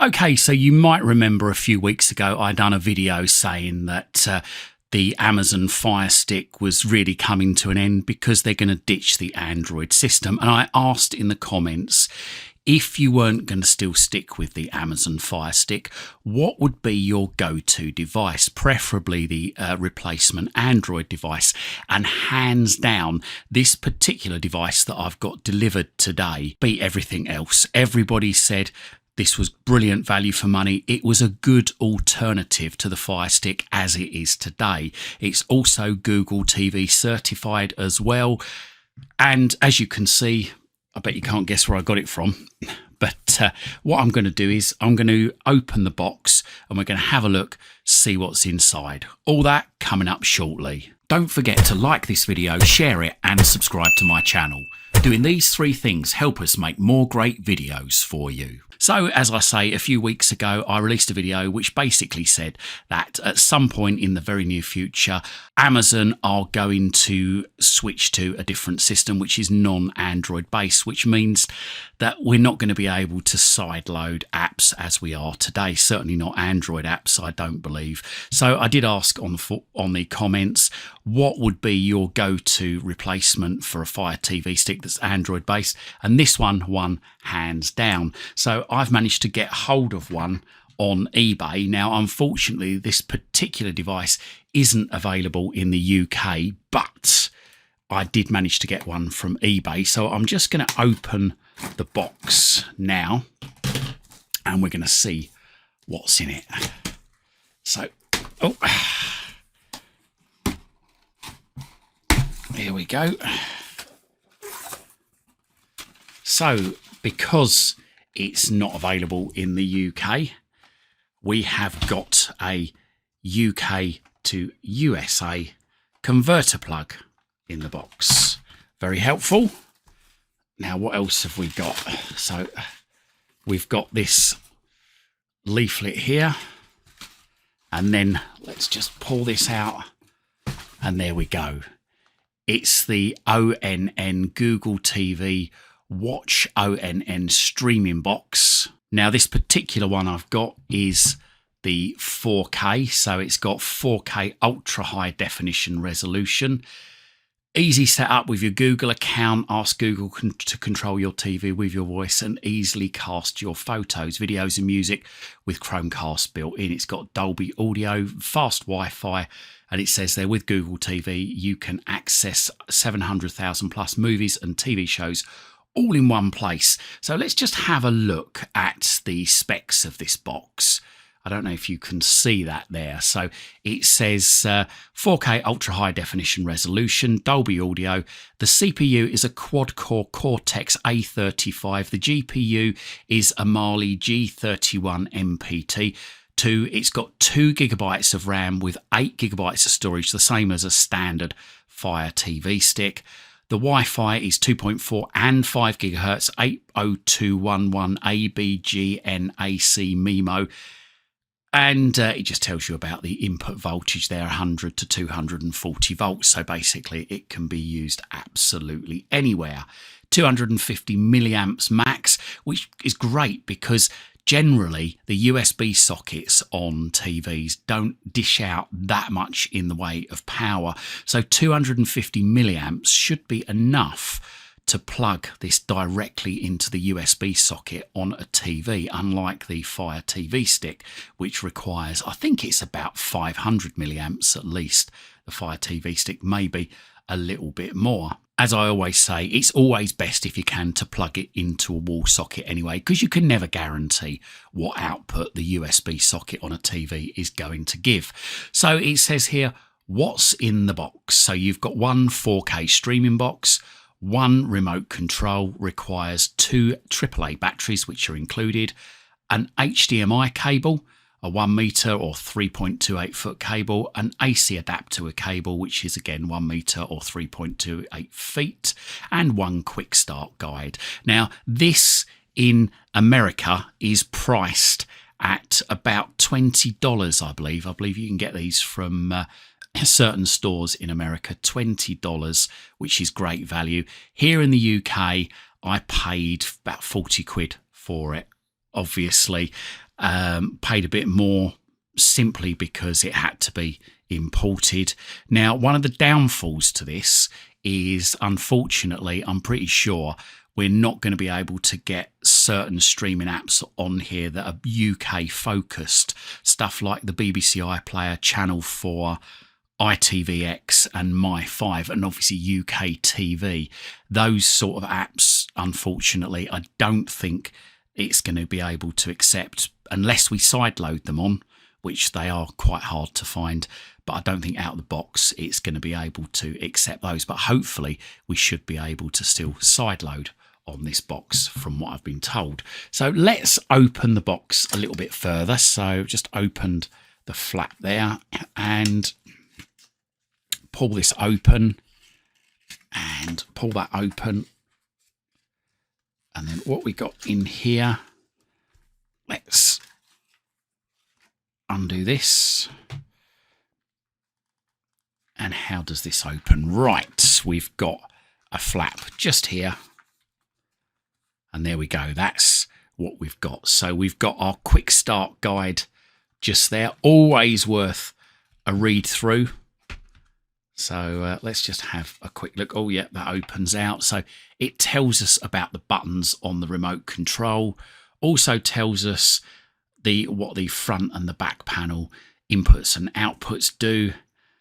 Okay, so you might remember a few weeks ago I done a video saying that the Amazon Firestick was really coming to an end because they're going to ditch the Android system. And I asked in the comments, if you weren't going to still stick with the Amazon Firestick, what would be your go-to device, preferably the replacement Android device? And hands down, this particular device that I've got delivered today beat everything else. Everybody said this was brilliant value for money. It was a good alternative to the Firestick as it is today. It's also Google TV certified as well. And as you can see, I bet you can't guess where I got it from. But what I'm going to do is I'm going to open the box and we're going to have a look, see what's inside. All that coming up shortly. Don't forget to like this video, share it and subscribe to my channel. Doing these three things help us make more great videos for you. So, as I say, a few weeks ago, I released a video which basically said that at some point in the very near future, Amazon are going to switch to a different system, which is non-Android based, which means that we're not going to be able to sideload apps as we are today. Certainly not Android apps, I don't believe. So I did ask on the comments, what would be your go-to replacement for a Fire TV stick that's Android based? And this one won hands down. So I've managed to get hold of one on eBay. Now, unfortunately, this particular device isn't available in the UK, but I did manage to get one from eBay. So I'm just going to open the box now and we're going to see what's in it. So, here we go. So, because it's not available in the UK, we have got a UK to USA converter plug in the box. Very helpful. Now, what else have we got? So we've got this leaflet here, and then let's just pull this out, and there we go. It's the ONN Google TV Watch ONN streaming box. Now, this particular one I've got is the 4K, so it's got 4K ultra high definition resolution. Easy setup with your Google account. Ask Google to control your TV with your voice and easily cast your photos, videos and music with Chromecast built in. It's got Dolby audio, fast Wi-Fi, and it says there with Google TV you can access 700,000 plus movies and TV shows all in one place. So let's just have a look at the specs of this box. I don't know if you can see that there. So it says 4K ultra high definition resolution, Dolby audio. The CPU is a quad-core Cortex A35. The GPU is a Mali G31 MPT2. It's got 2 gigabytes of RAM with 8 gigabytes of storage, the same as a standard Fire TV stick. The Wi-Fi is 2.4 and 5 gigahertz, 80211 ABGNAC MIMO. And it just tells you about the input voltage there, 100 to 240 volts. So basically it can be used absolutely anywhere. 250 milliamps max, which is great because generally the USB sockets on TVs don't dish out that much in the way of power. So 250 milliamps should be enough to plug this directly into the USB socket on a TV, unlike the Fire TV stick, which requires, I think it's about 500 milliamps at least. The Fire TV stick maybe a little bit more. As I always say, it's always best if you can to plug it into a wall socket anyway, because you can never guarantee what output the USB socket on a TV is going to give. So it says here, what's in the box? So you've got one 4K streaming box, one remote control, requires 2 AAA batteries, which are included, an HDMI cable, a 1 meter or 3.28 foot cable, an AC adapter cable, which is again 1 meter or 3.28 feet, and one quick start guide. Now, this in America is priced at about $20, I believe. I believe you can get these from certain stores in America, $20, which is great value. Here in the UK, I paid about 40 quid for it. Obviously, paid a bit more simply because it had to be imported. Now, one of the downfalls to this is, unfortunately, I'm pretty sure we're not going to be able to get certain streaming apps on here that are UK focused. Stuff like the BBC iPlayer, Channel 4, ITVX and My5, and obviously UK TV. Those sort of apps, unfortunately, I don't think it's going to be able to accept unless we sideload them on, which they are quite hard to find. But I don't think out of the box it's going to be able to accept those. But hopefully we should be able to still sideload on this box from what I've been told. So let's open the box a little bit further. So just opened the flap there and pull this open and pull that open. And then what we got in here, let's undo this. And how does this open? Right, we've got a flap just here. And there we go. That's what we've got. So we've got our quick start guide just there. Always worth a read through. So let's just have a quick look. Oh, yeah, that opens out. So it tells us about the buttons on the remote control. Also tells us what the front and the back panel inputs and outputs do,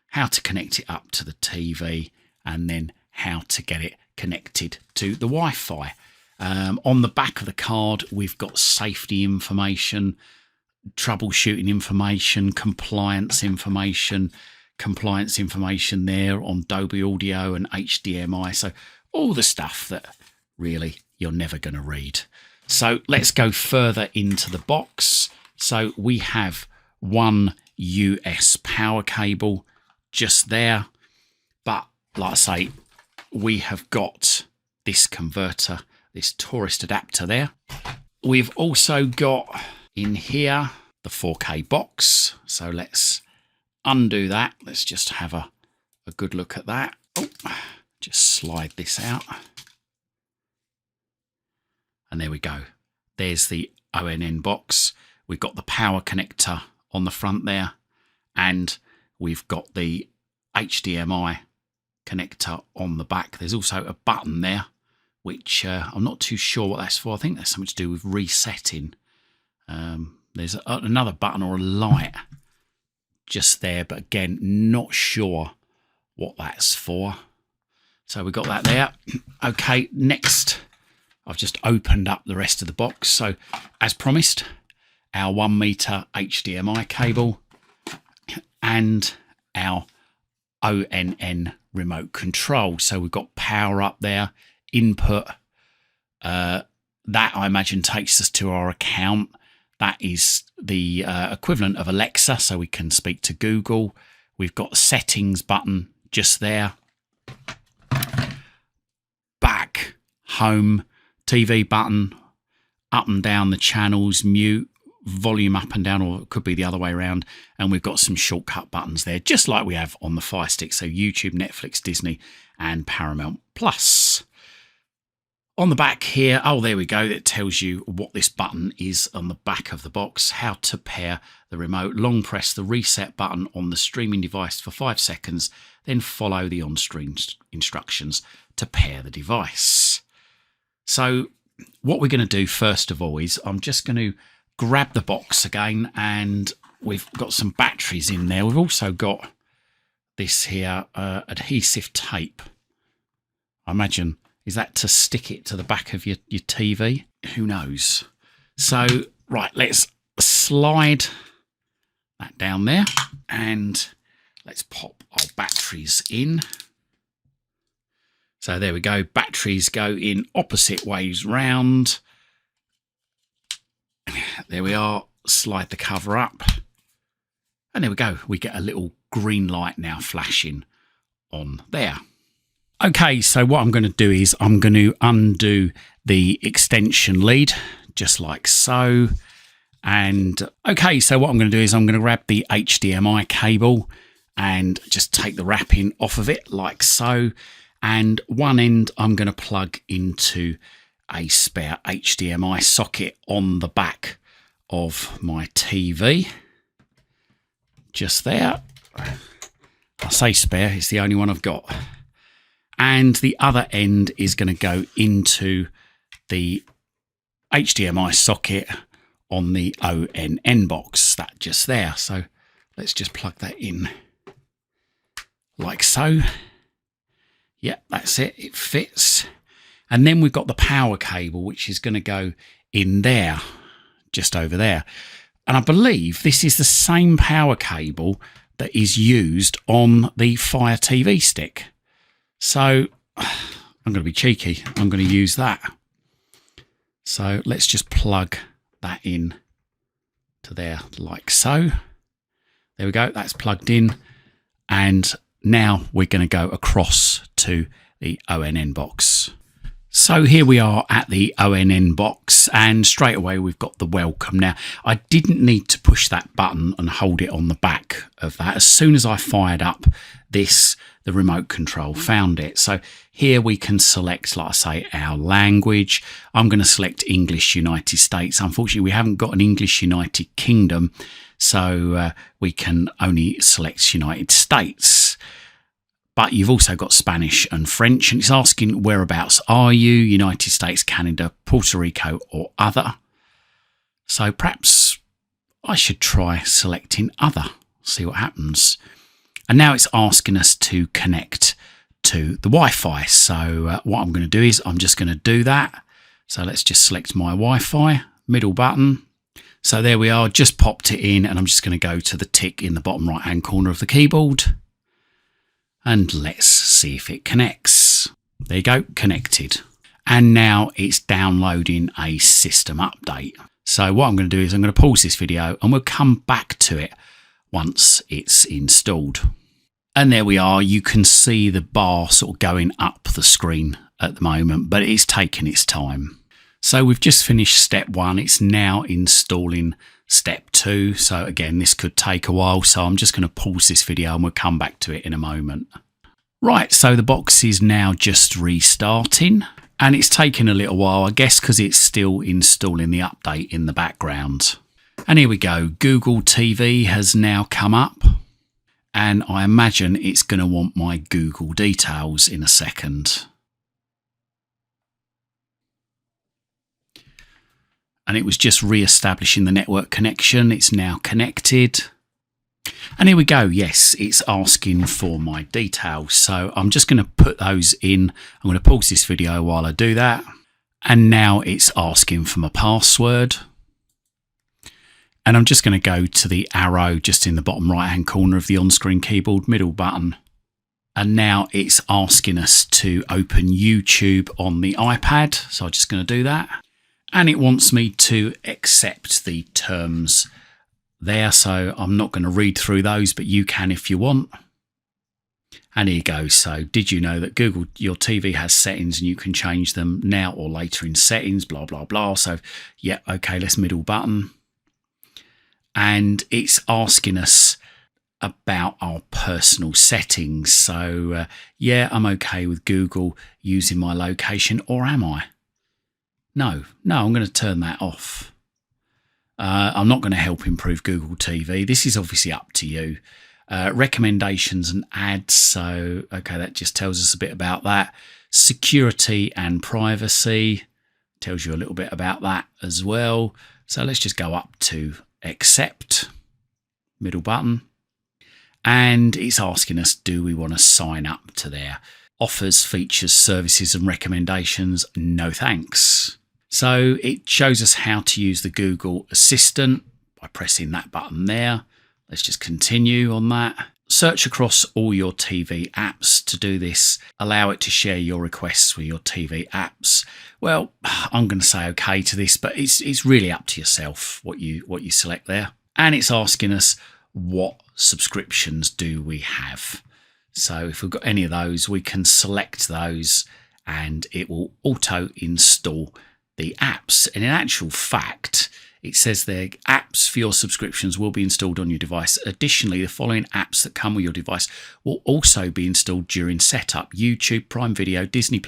how to connect it up to the TV, and then how to get it connected to the Wi-Fi. On the back of the card, we've got safety information, troubleshooting information, compliance information there on Dolby Audio and HDMI. So all the stuff that really you're never going to read. So let's go further into the box. So we have one US power cable just there. But like I say, we have got this converter, this tourist adapter there. We've also got in here the 4K box. So let's undo that. Let's just have a good look at that. Oh, just slide this out. And there we go. There's the ONN box. We've got the power connector on the front there. And we've got the HDMI connector on the back. There's also a button there, which I'm not too sure what that's for. I think that's something to do with resetting. There's another button or a light just there, but again, not sure what that's for. So we've got that there. Okay, next, I've just opened up the rest of the box. So as promised, our 1 meter HDMI cable and our ONN remote control. So we've got power up there, input. That I imagine takes us to our account. That is the equivalent of Alexa, so we can speak to Google. We've got settings button just there. Back, home, TV button, up and down the channels, mute, volume up and down, or it could be the other way around. And we've got some shortcut buttons there, just like we have on the Firestick. So YouTube, Netflix, Disney, and Paramount Plus. On the back here, oh, there we go. It tells you what this button is on the back of the box, how to pair the remote. Long press the reset button on the streaming device for 5 seconds, then follow the on-screen instructions to pair the device. So what we're going to do first of all is I'm just going to grab the box again, and we've got some batteries in there. We've also got this here adhesive tape. I imagine, is that to stick it to the back of your TV? Who knows? So, right, let's slide that down there and let's pop our batteries in. So there we go. Batteries go in opposite ways round. There we are. Slide the cover up. And there we go. We get a little green light now flashing on there. Okay, so what I'm going to do is I'm going to undo the extension lead, just like so. And okay, so what I'm going to do is I'm going to grab the HDMI cable and just take the wrapping off of it, like so. And one end I'm going to plug into a spare HDMI socket on the back of my TV. Just there. I say spare, it's the only one I've got. And the other end is going to go into the HDMI socket on the ONN box, that just there. So let's just plug that in like so. Yeah, that's it, it fits. And then we've got the power cable, which is going to go in there, just over there. And I believe this is the same power cable that is used on the Fire TV stick. So I'm going to be cheeky. I'm going to use that. So let's just plug that in to there like so. There we go. That's plugged in. And now we're going to go across to the ONN box. So here we are at the ONN box, and straight away we've got the welcome. Now, I didn't need to push that button and hold it on the back of that. As soon as I fired up this, the remote control found it. So here we can select, like I say, our language. I'm going to select English United States. Unfortunately, we haven't got an English United Kingdom, so we can only select United States. But you've also got Spanish and French, and it's asking whereabouts are you, United States, Canada, Puerto Rico, or other. So perhaps I should try selecting other, see what happens. And now it's asking us to connect to the Wi-Fi. So what I'm going to do is I'm just going to do that. So let's just select my Wi-Fi, middle button. So there we are, just popped it in, and I'm just going to go to the tick in the bottom right hand corner of the keyboard. And let's see if it connects. There you go, connected. And now it's downloading a system update. So what I'm going to do is I'm going to pause this video and we'll come back to it once it's installed. And there we are. You can see the bar sort of going up the screen at the moment, but it's taking its time. So we've just finished step 1. It's now installing step 2. So again, this could take a while. So I'm just going to pause this video and we'll come back to it in a moment. Right, so the box is now just restarting, and it's taking a little while, I guess, because it's still installing the update in the background. And here we go. Google TV has now come up, and I imagine it's going to want my Google details in a second. And it was just re-establishing the network connection. It's now connected. And here we go. Yes, it's asking for my details. So I'm just going to put those in. I'm going to pause this video while I do that. And now it's asking for my password. And I'm just going to go to the arrow just in the bottom right hand corner of the on-screen keyboard, middle button. And now it's asking us to open YouTube on the iPad. So I'm just going to do that. And it wants me to accept the terms there, so I'm not going to read through those, but you can if you want. And here you go. So did you know that Google, your TV has settings and you can change them now or later in settings, blah, blah, blah. So yeah, okay, let's middle button. And it's asking us about our personal settings. So yeah, I'm okay with Google using my location, or am I? No, I'm going to turn that off. I'm not going to help improve Google TV. This is obviously up to you. Recommendations and ads. So, okay, that just tells us a bit about that. Security and privacy tells you a little bit about that as well. So let's just go up to accept, middle button. And it's asking us, do we want to sign up to their offers, features, services and recommendations? No thanks. So it shows us how to use the Google Assistant by pressing that button there. Let's just continue on that. Search across all your TV apps. To do this, allow it to share your requests with your TV apps. Well, I'm going to say okay to this, but it's really up to yourself what you select there. And it's asking us, what subscriptions do we have? So if we've got any of those, we can select those and it will auto install the apps. And in actual fact, it says there, apps for your subscriptions will be installed on your device. Additionally, the following apps that come with your device will also be installed during setup: YouTube, Prime Video, Disney+,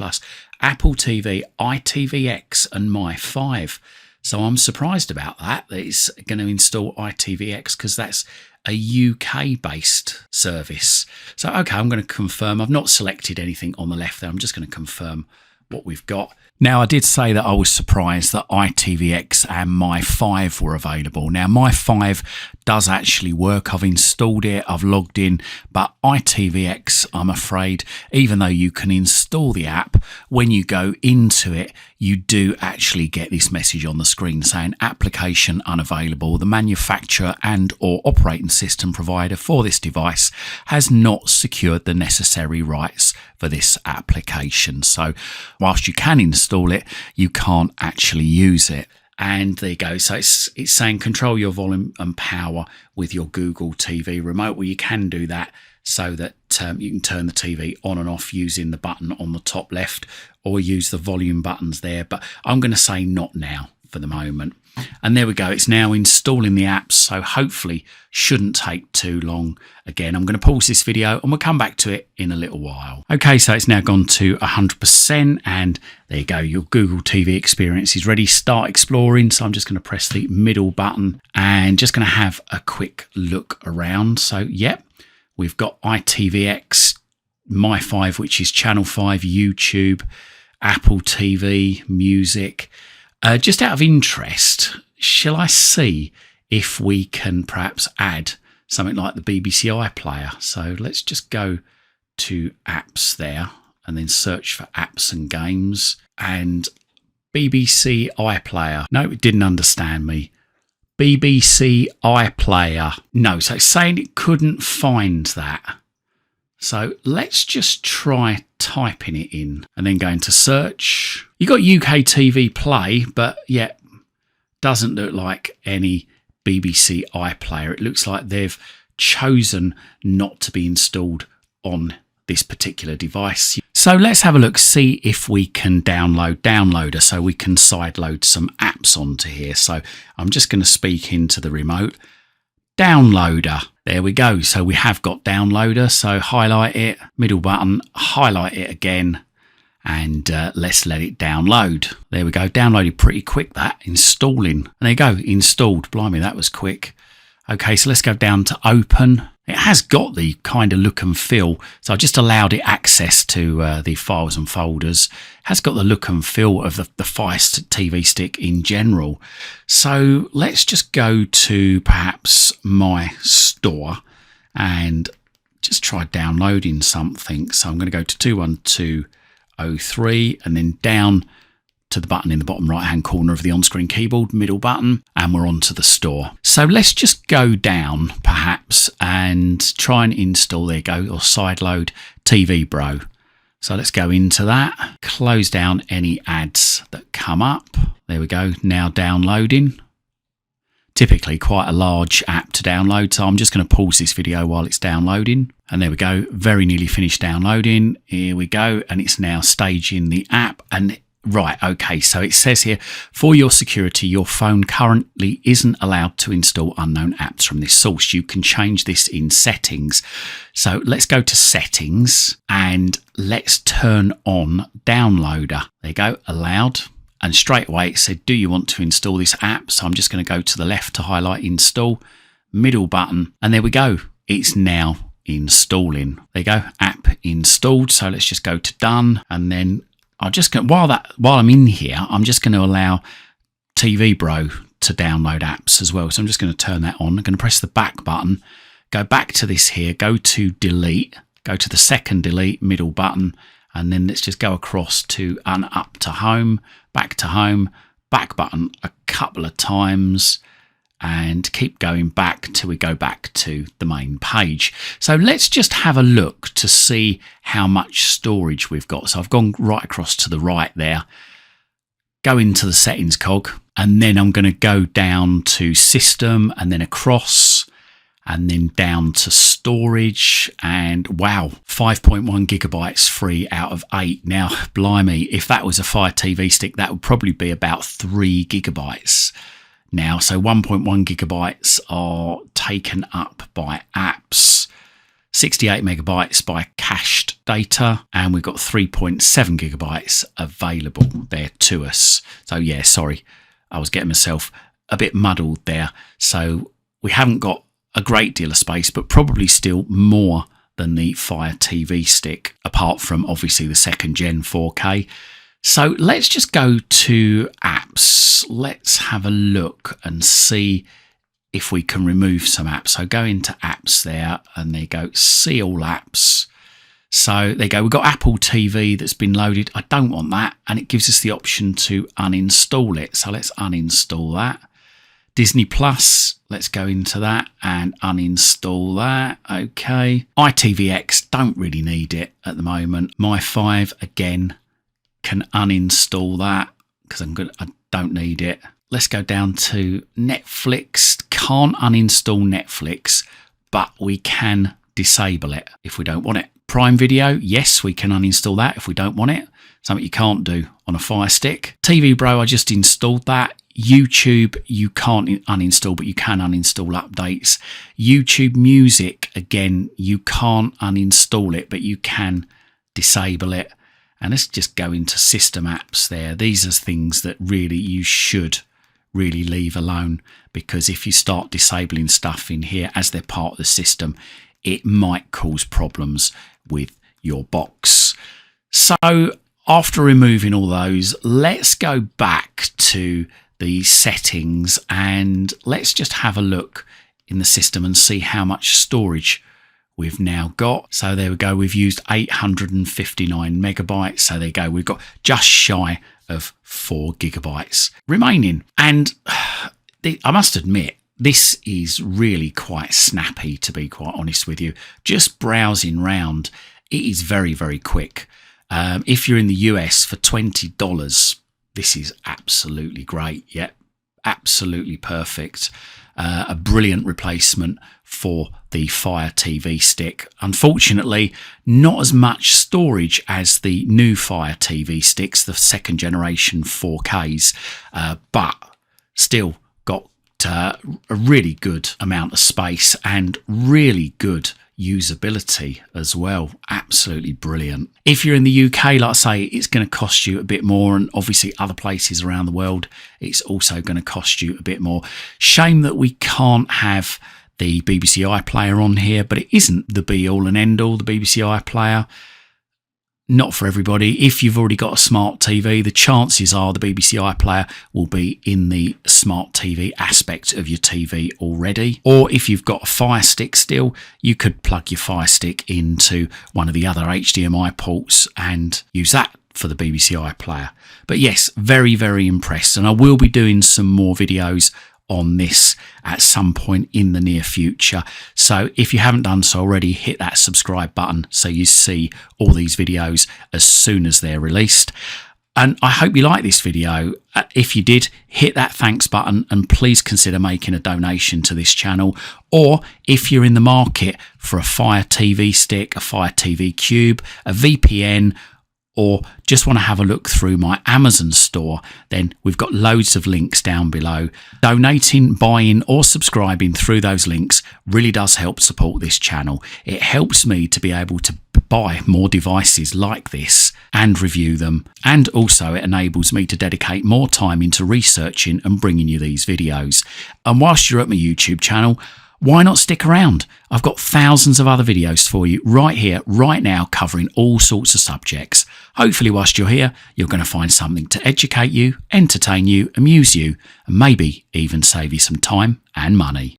Apple TV, ITVX and My5. So I'm surprised about that it's going to install ITVX, because that's a UK based service. So okay, I'm going to confirm. I've not selected anything on the left there. I'm just going to confirm what we've got. Now, I did say that I was surprised that ITVX and My 5 were available. Now, My 5 does actually work. I've installed it, I've logged in, but ITVX, I'm afraid, even though you can install the app, when you go into it, you do actually get this message on the screen saying application unavailable. The manufacturer and or operating system provider for this device has not secured the necessary rights for this application. So whilst you can install it, you can't actually use it. And there you go. So it's saying control your volume and power with your Google TV remote. Well, you can do that so that you can turn the TV on and off using the button on the top left, or use the volume buttons there. But I'm going to say not now for the moment. And there we go. It's now installing the apps, so hopefully shouldn't take too long. Again, I'm going to pause this video and we'll come back to it in a little while. Okay, so it's now gone to 100%, and there you go. Your Google TV experience is ready. Start exploring. So I'm just going to press the middle button and just going to have a quick look around. So yep, we've got ITVX, My 5, which is Channel 5, YouTube, Apple TV, music. Just out of interest, shall I see if we can perhaps add something like the BBC iPlayer? So let's just go to apps there and then search for apps and games, and BBC iPlayer. No, it didn't understand me. BBC iPlayer. No, so it's saying it couldn't find that. So let's just try typing it in and then going to search. You got UK TV Play, but yet doesn't look like any BBC iPlayer. It looks like they've chosen not to be installed on this particular device. So let's have a look, see if we can download Downloader so we can sideload some apps onto here. So I'm just going to speak into the remote. Downloader. There we go. So we have got Downloader. So highlight it, middle button, highlight it again, and let's let it download. There we go. Downloaded pretty quick, that. Installing. And there you go. Installed. Blimey, that was quick. Okay, so let's go down to open. It has got the kind of look and feel. So I just allowed it access to the files and folders. It has got the look and feel of the Fire TV stick in general. So let's just go to perhaps my store and just try downloading something. So I'm going to go to 21203 and then down to the button in the bottom right hand corner of the on-screen keyboard, middle button, and we're onto the store. So let's just go down perhaps and try and install, there you go, or sideload TV Bro. So let's go into that, close down any ads that come up. There we go, now downloading. Typically quite a large app to download, so I'm just going to pause this video while it's downloading. And there we go, very nearly finished downloading. Here we go, and it's now staging the app. And right, okay, so it says here, for your security, your phone currently isn't allowed to install unknown apps from this source. You can change this in settings. So let's go to settings and let's turn on Downloader. There you go, allowed. And straight away it said, do you want to install this app? So I'm just going to go to the left to highlight install, middle button, and there we go. It's now installing. There you go, app installed. So let's just go to done, and then I'll just go, while I'm in here, I'm just going to allow TV Bro to download apps as well. So I'm just going to turn that on. I'm going to press the back button, go back to this here, go to delete, go to the second delete, middle button, and then let's just go across to and up to home, back button a couple of times, and keep going back till we go back to the main page. So let's just have a look to see how much storage we've got. So I've gone right across to the right there, go into the settings cog, and then I'm going to go down to system and then across and then down to storage, and wow, 5.1 gigabytes free out of 8. Now, blimey, if that was a Fire TV stick, that would probably be about 3 gigabytes. Now, so 1.1 gigabytes are taken up by apps, 68 megabytes by cached data, and we've got 3.7 gigabytes available there to us. So yeah, sorry, I was getting myself a bit muddled there. So we haven't got a great deal of space, but probably still more than the Fire TV Stick, apart from obviously the 2nd gen 4K. So let's just go to apps. Let's have a look and see if we can remove some apps. So go into apps there, and there you go, see all apps. So there you go, we've got Apple TV that's been loaded. I don't want that, and it gives us the option to uninstall it. So let's uninstall that. Disney Plus, let's go into that and uninstall that. Okay. ITVX, don't really need it at the moment. My 5, again, can uninstall that because I don't need it. Let's go down to Netflix. Can't uninstall Netflix, but we can disable it if we don't want it. Prime Video, yes, we can uninstall that if we don't want it. Something you can't do on a Fire Stick. TV Bro, I just installed that. YouTube, you can't uninstall, but you can uninstall updates. YouTube Music, again, you can't uninstall it, but you can disable it. And let's just go into system apps there. These are things that really you should really leave alone, because if you start disabling stuff in here as they're part of the system, it might cause problems with your box. So after removing all those, let's go back to the settings and let's just have a look in the system and see how much storage we've now got. So there we go, we've used 859 megabytes. So there you go, we've got just shy of 4 gigabytes remaining. And I must admit, this is really quite snappy, to be quite honest with you. Just browsing round, it is very, very quick. If you're in the US for $20, this is absolutely great. Yeah, absolutely perfect. A brilliant replacement for the Fire TV Stick. Unfortunately, not as much storage as the new Fire TV Sticks, the 2nd generation 4Ks, but still got a really good amount of space and really good usability as well. Absolutely brilliant. If you're in the UK, like I say, it's going to cost you a bit more, and obviously other places around the world it's also going to cost you a bit more. Shame that we can't have the BBC iPlayer on here, but it isn't the be all and end all, the BBC iPlayer. Not for everybody. If you've already got a smart TV, the chances are the BBC iPlayer will be in the smart TV aspect of your TV already. Or if you've got a Fire Stick still, you could plug your Fire Stick into one of the other HDMI ports and use that for the BBC iPlayer. But yes, very, very impressed. And I will be doing some more videos on this at some point in the near future. So if you haven't done so already, hit that subscribe button so you see all these videos as soon as they're released. And I hope you like this video. If you did, hit that thanks button and please consider making a donation to this channel. Or if you're in the market for a Fire TV Stick, a Fire TV Cube, a VPN, or just want to have a look through my Amazon store, then we've got loads of links down below. Donating, buying or subscribing through those links really does help support this channel. It helps me to be able to buy more devices like this and review them, and also it enables me to dedicate more time into researching and bringing you these videos. And whilst you're at my YouTube channel, why not stick around? I've got thousands of other videos for you right here, right now, covering all sorts of subjects. Hopefully whilst you're here, you're going to find something to educate you, entertain you, amuse you, and maybe even save you some time and money.